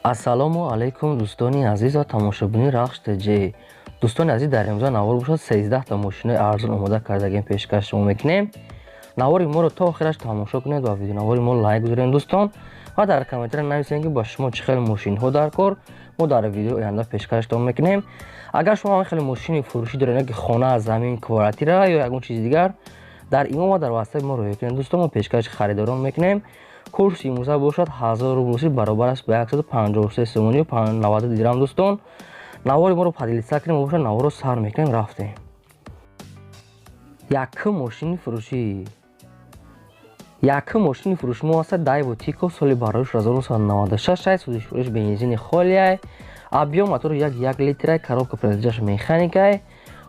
Ассалому алайкум дӯстони азиз ва тамошобини РАХШ ТЧ. Дӯстони азиз, дар имрӯза навор бошад 13 та мошинои арзон омода кардагим пешкаш шумо мекунем. Навори моро то охираш тамошо кунед ва видеонавори мо лайк гузоред дӯстон ва дар комментария нависед ки ба шумо чӣ хеле мошинҳо дар кор мо дар видеои оянда пешкаштон мекунем. Агар шумо хеле мошини фурӯшӣ доред, ки хона, замин, квартира ё ягон чизи дигар, дар имо ва дар ватсап мо роя кунед дӯстон, мо пешкаши харидорон мекунем. Курси имрӯза бошад 1000 рубл баробар аст ба 153 сомони ё 90 дирам дӯстон. Навори моро падилиса кунем, бошад наворо сар мекунем, рафтем. Якум мошини фурӯшӣ. Якум мошини фурӯшӣ мо аст Daewoo Tico соли бароиш 1996, судишвориш бензини холияй, объем мотори 1 литрай, коробка передачаш механикай.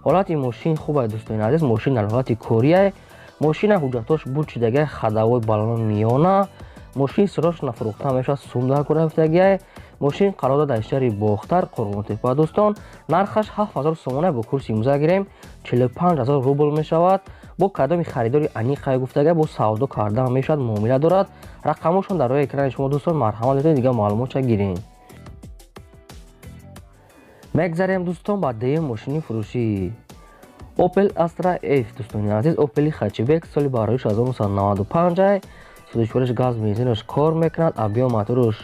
Ҳолати мошин хубай дӯстони азиз, мошин дар ҳолати корияй. Мошина ҳуҷҷатош буд шудагай, хадавои балони миёна. Мошин сирош нафурӯхта мешавад, сум дар кора гуфтагай. Мошин қарор дорад дар шаҳри Бохтар, Қурғонтепа дӯстон. Нархаш 7000 сомона бо курси имза гирем 45000 рубл мешавад. Бо кадоми харидори аниқай гуфтагай, бо савдо кардан мешавад, муомила дорад. рақамошон дар роҳи экрани шумо дӯстон, марҳамат метавонед дигар маълумотша гирем. Мегзарем дӯстон ба дуюм мошини фурӯшӣ. Opel Astra F дӯстони азиз, Opel хачбек соли бароиш 1995, судишвориш газ бензинош кор мекунад, объем моторош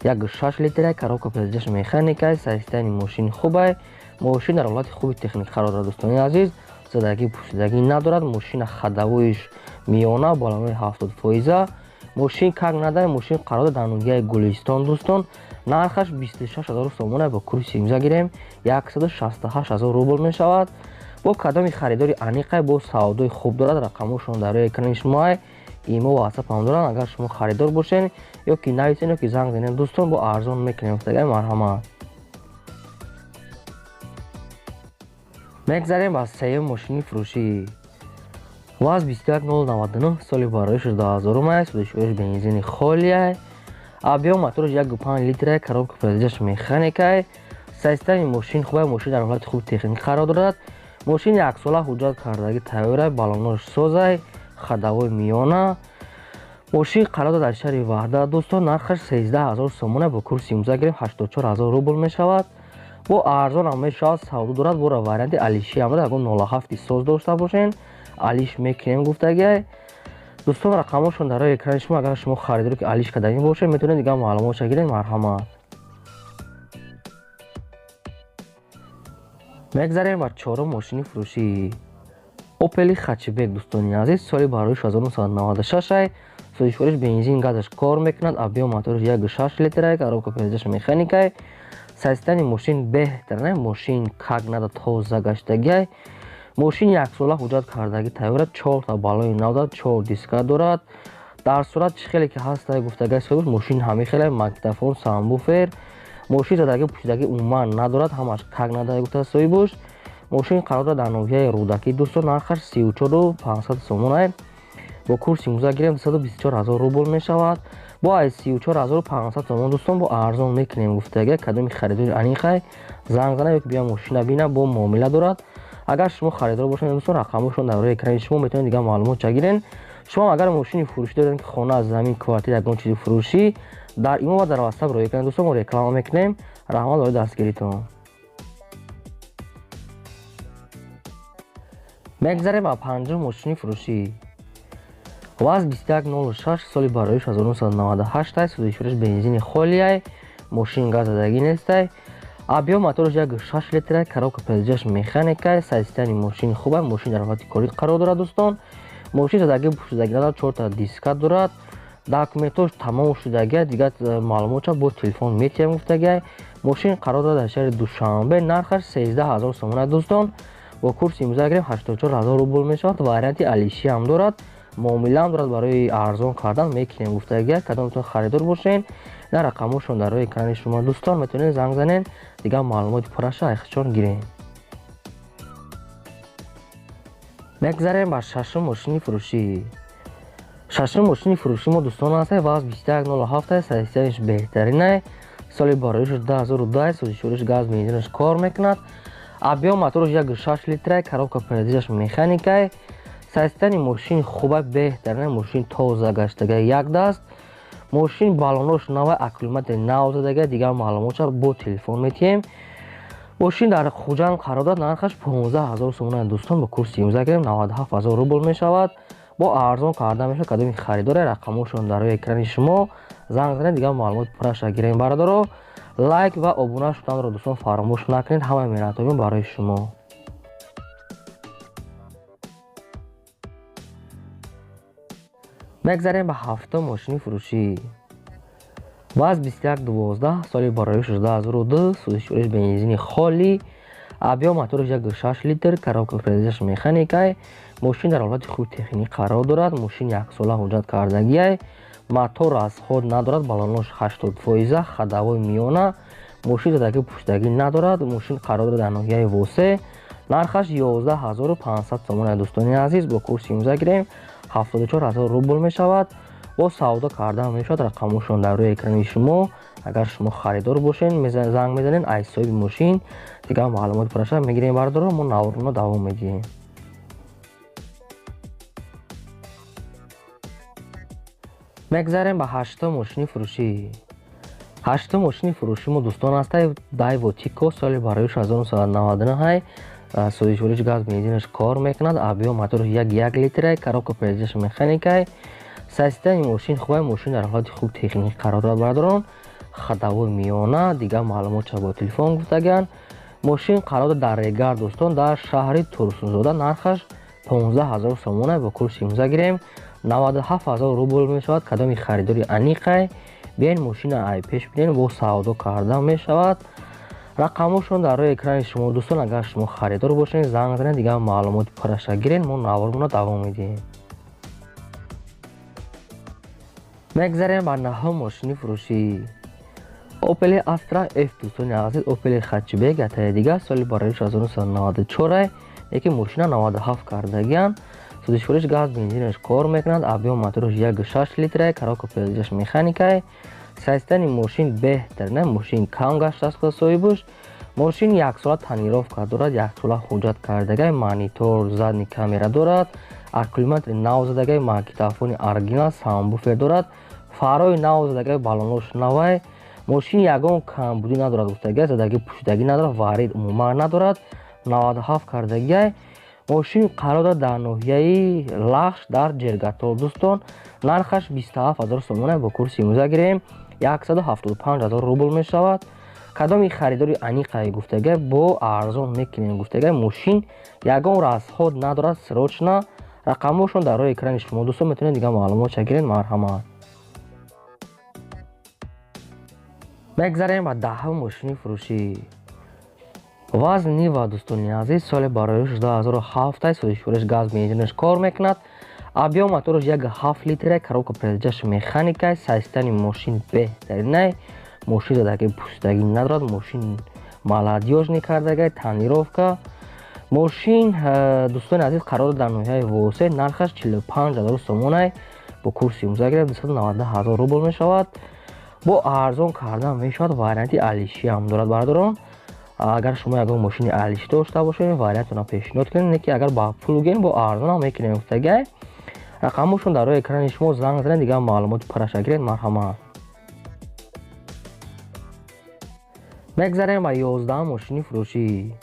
1.6 литрай, коробка передачаш механикай, состояние мошин хубай. Мошин дар ҳолати хуби техник қарор дорад дӯстони азиз, задагӣ пӯшидагӣ надорад. Мошина хадавоиш миёна, балонои 70%. Мошин как надай, мошин қарор дорад дар ноҳияи Гулистон дӯстон. Нархаш 26000 сомона бо курси имза гирем 168000 рубл мешавад. бо кадоми харидори аниқай, бо савдои хуб дорад. рақамошон дар роҳи экрани шумо, имо ватсап ҳам дорад. агар шумо харидор бошед ё ки нависед ё ки занг занед дӯстон, бо арзон мекунем гуфтагай, марҳамат. мегзарем ба сеюм мошини фурӯшӣ. ВАЗ 21099 соли бароиш 2000 судишвориш бензини холияй, объем моторош 1.5 литрай, коробка передачаш механикай. состояние мошин хубай, мошин дар ҳолати хуби техник қарор дорад. мошин яксола ҳуҷҷат кардагӣ тайёрай, балонош созай, хадавои миёна. мошин қарор дорад дар шаҳри Ваҳдат дӯстон. нархаш 13000 сомона бо курси имза гирем 84000 рубл мешавад. бо арзон ҳам мешавад, савдо дорад. бо варианти алиши ҳам дорад, агар 07 соз дошта бошен алиш мекунем гуфтагай. дӯстон рақамошон дар роҳи экрани шумо, агар шумо харидоре ки алиш кардагӣ бошед, метавонед дигар маълумотша гиред, марҳамат. мегзарем ба чорум мошини фурӯшӣ. Opel хачбек дӯстони азиз, соли бароиш 1996, судишвориш бензин газаш кор мекунад, объем моторош 1.6 литрай, коробка передачаш механикай. состояние мошин беҳтар, мошин как надо тоза гаштагай. мошин яксола ҳуҷҷат кардагӣ тайёрад, 4 та балони нав дорад, 4 диска дорад. дар сурат чӣ хеле ки ҳастай гуфтагай соҳиб, мошин ҳамин хеле мактафон, самбуфер. мошин задагӣ пӯшидагӣ умуман надорад, ҳамаш как надай гуфта соҳибуш. мошин қарор дорад дар ноҳияи Рӯдакӣ дӯстон. нархаш 34500 сомона бо курси имза гирем 224000 рубл мешавад. бо ай 34500 сомон дӯстон, бо арзон мекунем гуфтагай. кадоми харидори аниқай занг зана ё ки бия мошина бина, бо муомила дорад. агар шумо харидор бошед дӯстон, рақамошон дар роҳи экрани шумо, метавонед дигар маълумотша гирен. шумо агар мошини фурӯшӣ доред, ки хона, замин, квартира, ягон чизи фурӯшӣ, дар имо ва дар ватсап роя кунед дӯстон, мо реклама мекунем. раҳмат барои дастгиритон. мегзарем ба панҷум мошини фурӯшӣ. ВАЗ 2106 соли бароиш 1998, судишвориш бензини холияй, мошин газ задагӣ нестай, объем моторош 1.6 литрай, коробка передачаш механикай. состояние мошин хубай, мошин дар ҳолати корӣ қарор дорад дӯстон. мошин задагӣ пӯшидагӣ надорад, 4 та диска дорад. документош тамом шудагай, дигар маълумотша бо телефон метиҳам гуфтагай. мошин қарор дорад дар шаҳри Душанбе, нархаш 13000 сомона дӯстон, бо курси имза гирем 84000 рубл мешавад. варианти алиши ҳам дорад, муомила ҳам дорад, барои арзон кардан мекунем гуфтагай. кадом метавонед харидор бошен, ина рақамошон дар роҳи экрани шумо дӯстон, метавонед занг занед, дигар маълумоти пурраша айхчон гирем. мегзарем ба шашум мошини фурӯшӣ. шашум мошини фурӯшӣ мо дӯстон аст, ВАЗ 2107, состоянияш беҳтаринай, соли бароиш 2010, судишвориш газ бензинош кор мекунад, объем моторош 1.6 литрай, коробка передачаш механикай. состояние мошин хубай, беҳтаринай, мошин тоза гаштагай, як даст. мошин балонош навай аккумулятори нав задага, дигар маълумотро бо телефон метиҳем. мошин дар хуҷанд қарор дорад. нархаш 15000 сомона дӯстон, бо курси имза гирем 97000 рубл мешавад. бо арзон карда мешавад. кадоми харидоре рақамошон дар рӯи экрани шумо занг занед, дигар маълумот пурраша гирем. бародаро лайк ва обуна шуданро дӯстон фаромӯш накунед. ҳамаи миннатҳоям барои шумо. мегзарем ба ҳафтум мошини фурӯшӣ. ваз 2112 соли барои 16002, сӯзишвориш бензини холӣ, объем моториш 1.6 литр, коробка передачаш механикай. мошин дар ҳолати хуби техникӣ қарор дорад. мошин яксола ҳуҷҷат кардагиай. мотор расход надорад. балонош 80%, хадавои миёна. мошин задагӣ пуштагӣ надорад. мошин қарор дорад дар ноҳияи восе. нархаш 11500 сомонаи дӯстони азиз, бо курси имза гирем 74000 рубл мешавад. бо савдо карда мешавад. рақамошон дар рӯи экрани шумо. агар шумо харидор бошед занг мезанед, айс соҳиби мошин дигар маълумот пурраша мегирем. бардоро мо наворно давом медиҳем. мегзарем ба ҳаштум мошини фурӯшӣ. ҳаштум мошини фурӯшӣ мо дӯстон астаи Daewoo Tico соли барои 1999. сӯзишвориш газ бензинаш кор мекунад. объем моториш 1 литрай, коробка передачаш механикай. системаи мошин хубай. мошин дар ҳолати хуб техникӣ қарор дорад. бардорон хадавои миёна, дигар маълумотро бо телефон гуфтаган. мошин қарор дорад дар регар дӯстон дар шаҳри турсунзода. нархаш 15000 сомона, бо курси имза гирем 97000 рубл мешавад. кадоми харидори аниқай, биен мошина ай пеш бинем, бо савдо карда мешавад. рақамошон дар рӯи экрани шумо дӯстон. агар шумо харидор бошед занг занед, дигар маълумоти пурраша гирен. мо наворно давом медиҳем. мегзарем ба наҳум мошини фурӯшӣ. Opel Astra F дӯстони азиз, Opel хатчбек гатаи дигар соли барои 1994, яке мошина 97 кардагиан. сӯзишвориш газ бензинаш кор мекунад. объем моториш 1.6 литрай, коробка передачаш механикай. системаи мошин беҳтар не, мошин кам гаштааст соҳибуш. мошин яксола танировка дорад, яксола ҳуҷҷат кардагай. монитор, задни камера дорад. аккумулятори нав задагай, магнитофони оригинал, саунбуфер дорад. фарои нав задагай, балонош навай. мошин ягон камбудӣ надорад, гуфтагай задагӣ пӯшидагӣ надорад, варид умуман надорад. 97 кардагиай. мошин қарор дорад дар ноҳияи РАХШ дар ҷергатол дӯстон. нархаш 27000 сомона, бо курси имза гирем 175000 рубл мешавад. кадоми харидори аниқай гуфтагай, бо арзон мекунем гуфтагай. мошин ягон расход надорад, срочна. рақамошон дар рӯи экрани шумо дӯстон метавонед дигар маълумотро гиред. марҳамат. мегзарем ба даҳум мошини фурӯшӣ. ваз нива дӯстони азиз, соли барои 16007, сӯзишвориш газ бензинаш кор мекунад. объем моториш 1.7 литрай, коробка передачаш механикай. системаи мошин беҳтаринай. мошин задагӣ пӯшидагӣ надорад. мошин молодёжни кардагай, тонировка. мошин дӯстони азиз қарор дорад дар ноҳияи восе. нархаш 45000 сомонай, бо курси имза гирем 290000 рубл мешавад. бо арзон карда мешавад. варианти алиши ҳам дорад. бардорон агар шумо ягон мошини алиши дошта бошед, вариантро пешниҳод кунед. неки агар ба пул гем бо арзон ҳам мекунем гуфтагай. рақамошон дар рӯи экрани шумо занг занед, дигар маълумоти пурраша гиред. марҳамат. мегзарем ба 11 мошини фурӯшӣ.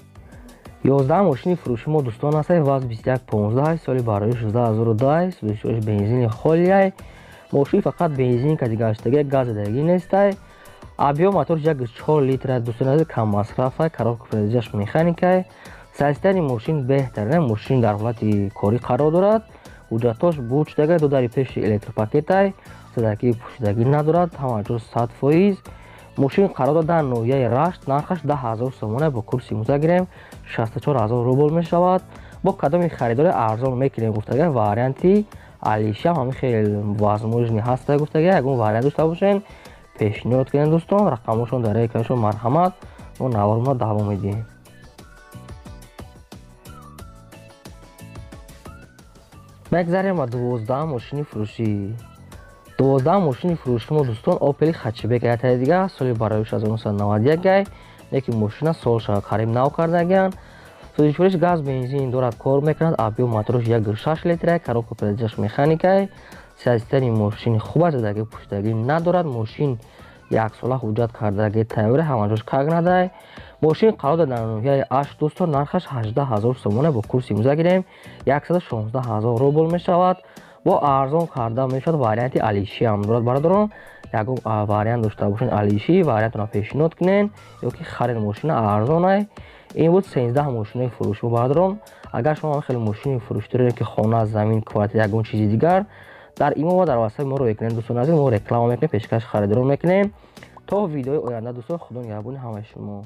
11 мошини фурӯшӣ мо дӯстон астаи ваз 2115, соли барои 16002, сӯзишвориш бензини холияй. мошин фақат бензинка дигар аштагай, газ задагӣ нестай. объем моториш 1.4 литр дӯстони кам масрафай, коробка передачаш механикай. системаи мошин беҳтар, мошин дар ҳолати корӣ қарор дорад. ҳуҷҷатош бурчдагай, дудари пеши электропакетай, задагӣ пӯшидагӣ надорад, ҳама ҷо 100%. мошин қарор дорад дар ноҳияи РАХШ. нархаш 10000 сомона, бо курси имза гирем 64000 рубл мешавад. бо кадоми харидори арзон мекунем гуфтагай. варианти алиша ҳами хеле возможни ҳаста гуфтагай. ягон вариант дошта бошен пешниҳод кунед дӯстон. рақамошон дар экраншон. марҳамат. мо наворно давом медиҳем. мегзарем ба 12 мошини фурӯшӣ. 12 мошини фурӯшӣ мо дӯстон Opel хатчбек гатаи дигар, соли барои 1991, яке мошина солша қариб нав кардагиан. сӯзишвориш газ бензин дорад, кор мекунад. объем моториш 1.6 литрай, коробка передачаш механикай. системи мошин хуб аст ки пуштагӣ надорад, мошин як сола ҳуҷҷат кардаги тайёра ҳамаҷош как надай. мошин қарор дар ноҳияи Арш дӯстон, нархаш 18000 сомона бо курси имрӯза гирем 116000 рубл мешавад. бо арзон карда мешавад. варианти алиши ҳам дорад бародарон, ягон вариант дошта бошен алиши вариантро пешниҳод кунен ё ки харид мошина арзонай. ин буд 13 мошинои фурӯши бародарон. агар шумо хеле мошини фурӯшӣ доред ки хона, замин, квартира, ягон чизи дигар, дар имо ва дар ватсап моро мекунед. дӯстони азиз, мо реклама мекунем, пешкаш харидорон мекунем. то видеои оянда дӯстон, худо нигаҳбони ҳамаи шумо.